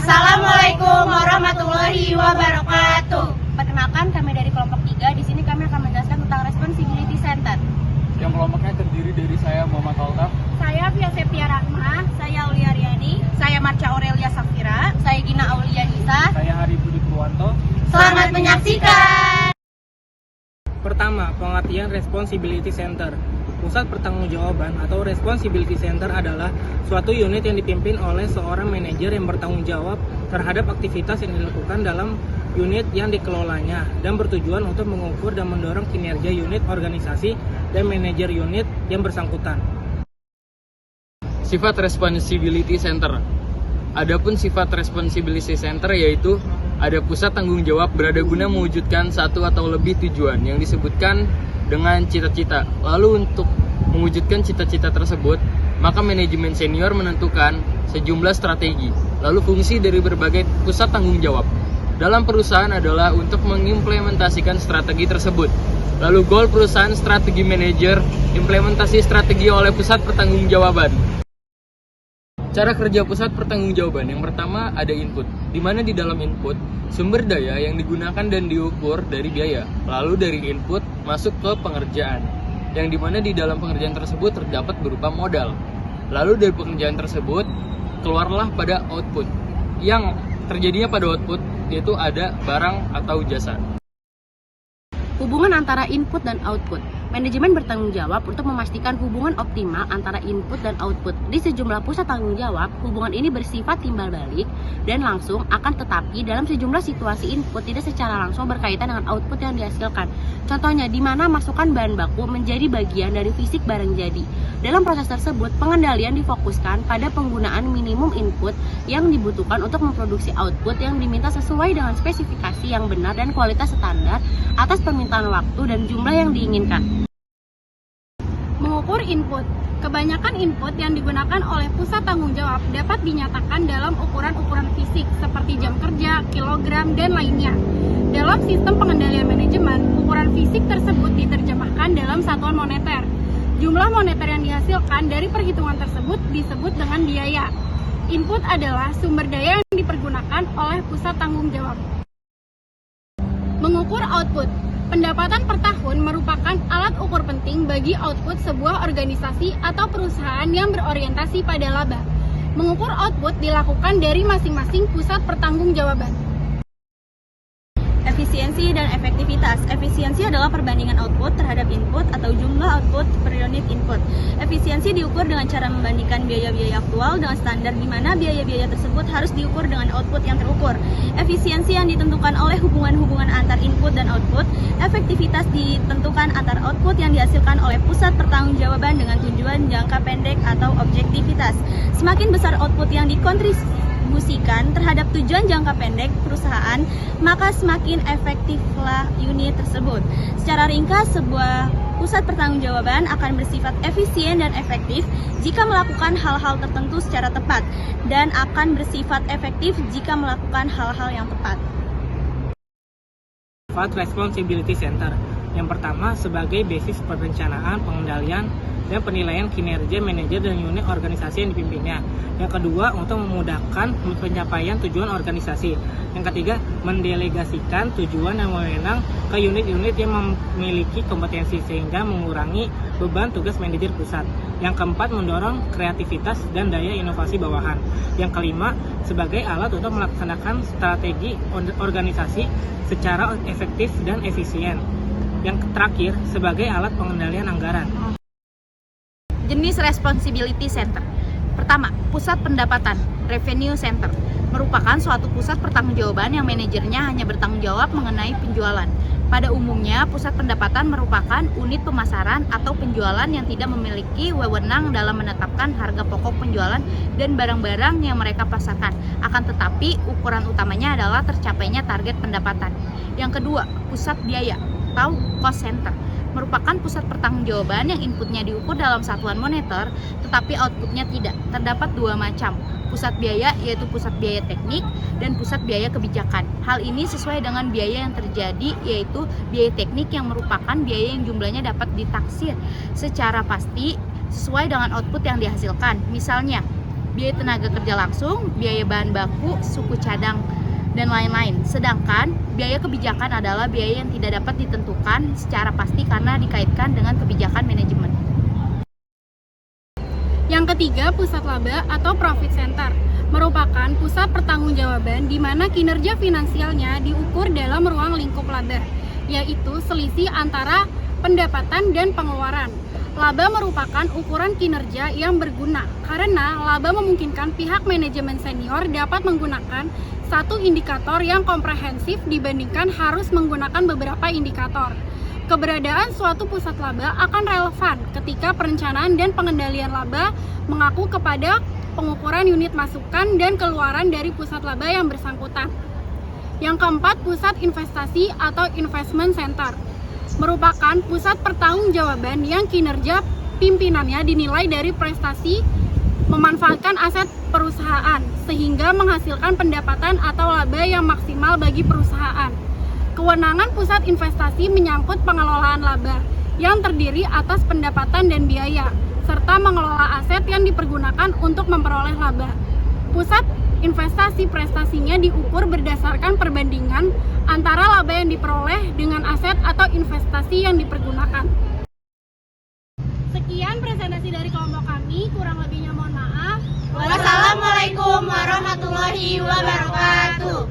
Assalamualaikum warahmatullahi wabarakatuh. Perkenalkan, kami dari kelompok 3. Di sini kami akan menjelaskan tentang Responsibility Center. Yang kelompoknya terdiri dari saya Muhammad Altaf, Saya Via Septia Rahma, saya Aulia Riani, saya Marcia Aurelia Safira, saya Gina Aulia Nisa. saya Hari Budi Purwanto. Selamat menyaksikan. Pertama, pengertian Responsibility Center. Pusat Pertanggungjawaban atau Responsibility Center adalah suatu unit yang dipimpin oleh seorang manajer yang bertanggung jawab terhadap aktivitas yang dilakukan dalam unit yang dikelolanya dan bertujuan untuk mengukur dan mendorong kinerja unit organisasi dan manajer unit yang bersangkutan. Sifat Responsibility Center. Adapun sifat Responsibility Center yaitu ada pusat tanggung jawab berada guna mewujudkan satu atau lebih tujuan yang disebutkan dengan cita-cita. Lalu untuk mewujudkan cita-cita tersebut, maka manajemen senior menentukan sejumlah strategi. Lalu fungsi dari berbagai pusat tanggung jawab dalam perusahaan adalah untuk mengimplementasikan strategi tersebut. Lalu goal perusahaan, strategi manajer, implementasi strategi oleh pusat pertanggungjawaban. Cara kerja pusat pertanggungjawaban. Yang pertama ada input, di mana di dalam input sumber daya yang digunakan dan diukur dari biaya. Lalu dari input masuk ke pengerjaan, yang dimana di dalam pengerjaan tersebut terdapat berupa modal. Lalu dari pengerjaan tersebut keluarlah pada output, yang terjadinya pada output yaitu ada barang atau jasa. Hubungan antara input dan output. Manajemen bertanggung jawab untuk memastikan hubungan optimal antara input dan output. Di sejumlah pusat tanggung jawab, hubungan ini bersifat timbal balik dan langsung, akan tetapi dalam sejumlah situasi input tidak secara langsung berkaitan dengan output yang dihasilkan. Contohnya, di mana masukan bahan baku menjadi bagian dari fisik barang jadi. Dalam proses tersebut, pengendalian difokuskan pada penggunaan minimum input yang dibutuhkan untuk memproduksi output yang diminta sesuai dengan spesifikasi yang benar dan kualitas standar atas permintaan waktu dan jumlah yang diinginkan. Mengukur input. Kebanyakan input yang digunakan oleh pusat tanggung jawab dapat dinyatakan dalam ukuran-ukuran fisik seperti jam kerja, kilogram, dan lainnya. Dalam sistem pengendalian manajemen, ukuran fisik tersebut diterjemahkan dalam satuan moneter. Jumlah moneter yang dihasilkan dari perhitungan tersebut disebut dengan biaya. Input adalah sumber daya yang dipergunakan oleh pusat tanggung jawab. Mengukur output. Pendapatan per tahun merupakan alat ukur penting bagi output sebuah organisasi atau perusahaan yang berorientasi pada laba. Mengukur output dilakukan dari masing-masing pusat pertanggungjawaban. Efisiensi dan efektivitas. Efisiensi adalah perbandingan output terhadap input atau jumlah output per unit input. Efisiensi diukur dengan cara membandingkan biaya-biaya aktual dengan standar di mana biaya-biaya tersebut harus diukur dengan output yang terukur. Efisiensi yang ditentukan oleh hubungan-hubungan antar input dan output. Efektivitas ditentukan antar output yang dihasilkan oleh pusat pertanggungjawaban dengan tujuan jangka pendek atau objektivitas. Semakin besar output yang dikontribusikan terhadap tujuan jangka pendek perusahaan, maka semakin efektiflah unit tersebut. Secara ringkas, sebuah pusat pertanggungjawaban akan bersifat efisien dan efektif jika melakukan hal-hal tertentu secara tepat, dan akan bersifat efektif jika melakukan hal-hal yang tepat. Sifat Responsibility Center. Yang pertama, sebagai basis perencanaan, pengendalian, dan penilaian kinerja manajer dan unit organisasi yang dipimpinnya. Yang kedua, untuk memudahkan pencapaian tujuan organisasi. Yang ketiga, mendelegasikan tujuan dan wewenang ke unit-unit yang memiliki kompetensi sehingga mengurangi beban tugas manajer pusat. Yang keempat, mendorong kreativitas dan daya inovasi bawahan. Yang kelima, sebagai alat untuk melaksanakan strategi organisasi secara efektif dan efisien. Yang terakhir, sebagai alat pengendalian anggaran. Jenis Responsibility Center. Pertama, pusat pendapatan, Revenue Center, merupakan suatu pusat pertanggungjawaban yang manajernya hanya bertanggung jawab mengenai penjualan. Pada umumnya, pusat pendapatan merupakan unit pemasaran atau penjualan yang tidak memiliki wewenang dalam menetapkan harga pokok penjualan dan barang-barang yang mereka pasarkan. Akan tetapi, ukuran utamanya adalah tercapainya target pendapatan. Yang kedua, pusat biaya atau cost center, merupakan pusat pertanggungjawaban yang inputnya diukur dalam satuan moneter, tetapi outputnya tidak. Terdapat dua macam, pusat biaya yaitu pusat biaya teknik dan pusat biaya kebijakan. Hal ini sesuai dengan biaya yang terjadi, yaitu biaya teknik yang merupakan biaya yang jumlahnya dapat ditaksir secara pasti sesuai dengan output yang dihasilkan. Misalnya, biaya tenaga kerja langsung, biaya bahan baku, suku cadang, dan lain-lain. Sedangkan biaya kebijakan adalah biaya yang tidak dapat ditentukan secara pasti karena dikaitkan dengan kebijakan manajemen. Yang ketiga, pusat laba atau profit center merupakan pusat pertanggungjawaban di mana kinerja finansialnya diukur dalam ruang lingkup laba, yaitu selisih antara pendapatan dan pengeluaran. Laba merupakan ukuran kinerja yang berguna karena laba memungkinkan pihak manajemen senior dapat menggunakan satu indikator yang komprehensif dibandingkan harus menggunakan beberapa indikator. Keberadaan suatu pusat laba akan relevan ketika perencanaan dan pengendalian laba mengaku kepada pengukuran unit masukan dan keluaran dari pusat laba yang bersangkutan. Yang keempat, pusat investasi atau investment center merupakan pusat pertanggungjawaban yang kinerja pimpinannya dinilai dari prestasi memanfaatkan aset perusahaan sehingga menghasilkan pendapatan atau laba yang maksimal bagi perusahaan. Kewenangan pusat investasi menyangkut pengelolaan laba yang terdiri atas pendapatan dan biaya, serta mengelola aset yang dipergunakan untuk memperoleh laba. Pusat investasi prestasinya diukur berdasarkan perbandingan antara laba yang diperoleh dengan aset atau investasi yang dipergunakan. Sekian presentasi dari kelompok kami, kurang lebihnya mohon maaf. Wassalamualaikum warahmatullahi wabarakatuh.